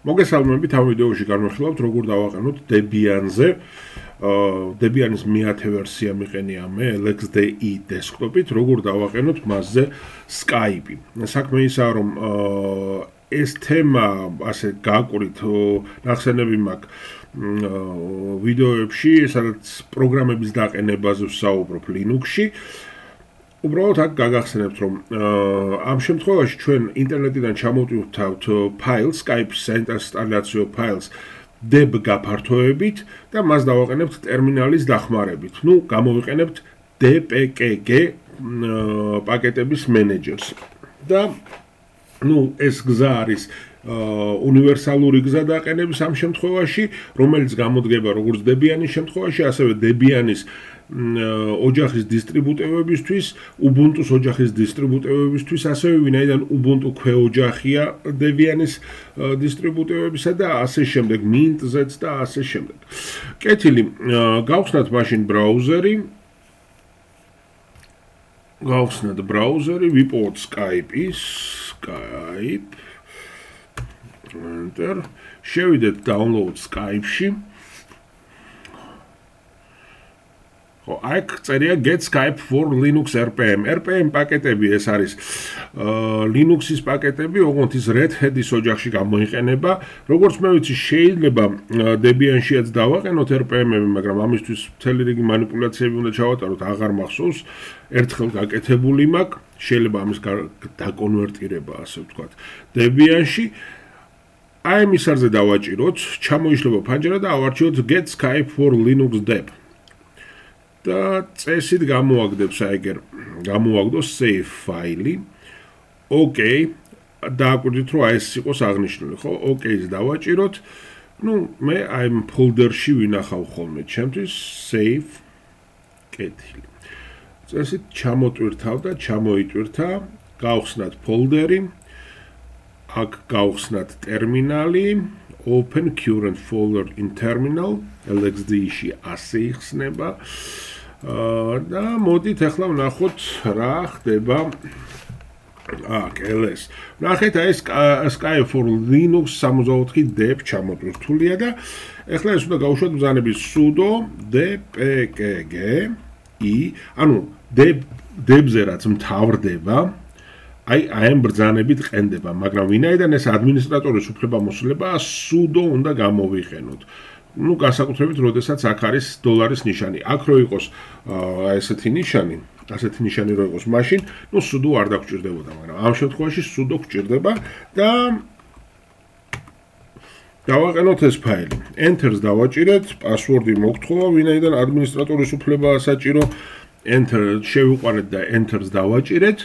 მოგესალმებით, ამ ვიდეოში განვიხილავთ, როგორ დავაყენოთ Debian-ზე. Debian-ის მეათე ვერსია მიყენია მე LXDE დესკტოპით, როგორ დავაყენოთ მასზე Skype-ი. საქმე ისაა, რომ ეს თემა ასე გაკვირით ნახსენები მაქვს ვიდეოებში, სადაც პროგრამების დაყენებაზე ვსაუბრობ Linux-ში. უბრალოდ აქ გაგახსენებთ, რომ ამ შემთხვევაში ჩვენ ინტერნეტიდან ჩამოვტვირთავთ ფაილს, Skype-ის საინსტალაციო ფაილს deb გაფართოებით და მას დავაყენებთ ტერმინალის დახმარებით. გამოვიყენებთ dpkg პაკეტების მენეჯერს. და ეს გზა არის უნივერსალური გზა დაყენების ამ შემთხვევაში, რომელიც გამოდგება როგორც Debian-ის შემთხვევაში, ასევე Debian-ის ოჯახის დისტრიბუტივებისთვის, Ubuntu-ს ოჯახის დისტრიბუტივებისთვის, ასევე ვინაიდან Ubuntu ქვეოჯახია Debian-ის დისტრიბუტივებისა და ასე შემდეგ, Mint-ზეც და ასე შემდეგ. კეთილი, გავხსნათ მაშინ ბრაუზერი, ვიპოვოთ Skype-ის, Skype, Enter, შევიდეთ download Skype-ში. აქ წერია get Skype for Linux RPM. RPM პაკეტები ეს არის Linux-ის პაკეტები, ოღონდ ის Red Hat-ის ოჯახში გამოიყენება. როგორც მე ვიცი, შეიძლება Debian-შიაც დავაყენოთ RPM-ები, მაგრამ ამისთვის მთელი რიგი манипуляციები უნდა ჩავატაროთ, აღარ მახსოვს. ერთხელ გაკეთებული მაქვს, შეიძლება ამის დაკონვერტირება, ასე ვთქვათ, Debian-ში. აი მის არზე დავაჭიროთ, ჩამოიშლება ფანჯარა და ავარჩიოთ get Skype for Linux deb. და წესით გამოაგდებს აიგერ გამოაგდოს save ფაილი. OK, დააკვირდით, რომ ეს იყოს აღნიშნული, ხო? OK-ს დავაჭიროთ. მე აი ამ ფოლდერში ვინახავ ხოლმე ჩემთვის save კეთილი. წესით ჩამოტვირთავ და ჩამოიტვირთა, გავხსნათ ფოლდერი. აქ გავხსნათ ტერმინალი, open current folder in terminal, LXDE-ში ასე იხსნება. და მოდით ახლა ვნახოთ რა ხდება აქ ls. ვნახეთ აი Skype for Linux 64 deb ჩამოტვირთულია და ახლა ეს უნდა გავუშვათ ბრძანების sudo dpkg i, ანუ deb-ზე რაც მთავრდება, აი ამ ბრძანებით ყენდება, მაგრამ ვინაიდან ეს ადმინისტრატორის უფლებამოსილება sudo უნდა გამოვიყენოთ. განსაკუთრებით, როდესაც აქ არის $-ის ნიშანი. აქ რო იყოს ესეთი ნიშანი რო იყოს, მაშინ sudo არ დაგჭირდებოდა, მაგრამ ამ შემთხვევაში sudo გჭირდება და დავაყენოთ ეს ფაილი. Enter-ს დავაჭირეთ, პასვორდი მოგთხოვა, ვინაიდან ადმინისტრატორის უფლებაა საჭირო. Enter შევიყვანეთ და Enter-ს დავაჭირეთ.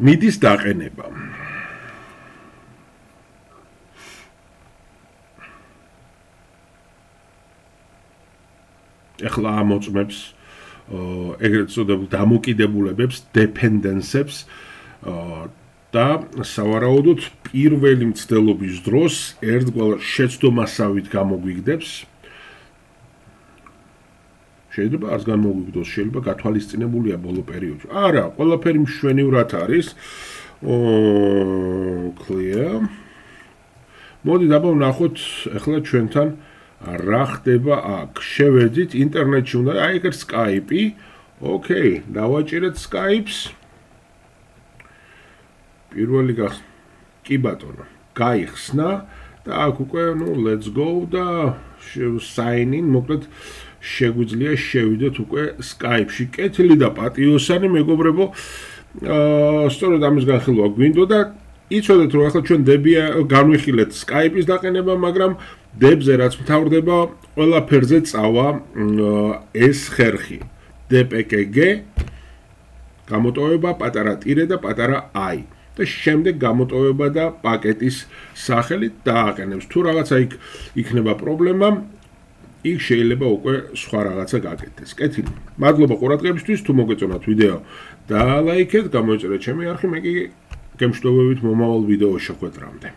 მიდის დაყენება. ახლა ამოწმებს ეგრეთ წოდებულ დამოკიდებულებებს, dependencies და სავარაუდოდ პირველი მცდელობის დროს ერთგვარ შეცდომასავით გამოგვიგდებს. შეიძლება არც გამოგვიგდოს, შეიძლება გათვალისწინებულია ბოლო პერიოდში. არა, ყველაფერი მშვენივრად არის. Clear. მოდით აბა ვნახოთ ახლა ჩვენთან რა ხდება აქ. შევედით ინტერნეტში უნდა, აი ეგრე Skype-ი. OK, დავაჭირეთ Skype-ს. პირველი კი ბატონო, გაიხსნა და აქ უკვე let's go და sign in, მოკლედ შეგვიძლია შევიდეთ უკვე Skype-ში. კეთილი და პატიოსანი მეგობრებო, სწორედ ამის განხილვა გვინდოდა. იცოდეთ, რომ ახლა ჩვენ განვიხილეთ Skype-ის დაყენება, მაგრამ deb-ზე რაც მთავრდება, ყველაფერზე წავა ეს ხერხი. dpkg გამოტოვება, პატარა ტირე და პატარა i. და შემდეგ გამოტოვება და პაკეტის სახელით დააყენებს. თუ რაღაცა იქნება პრობლემა, იქ შეიძლება უკვე სხვა რაღაცა გაკეთდეს. კეთილი. მადლობა ყურადღებისთვის, თუ მოგეწონათ ვიდეო, დალაიქეთ, გამოიწერეთ ჩემი არხი, მე კი გემშვიდობებით მომავალ ვიდეოში ხვედრამდე.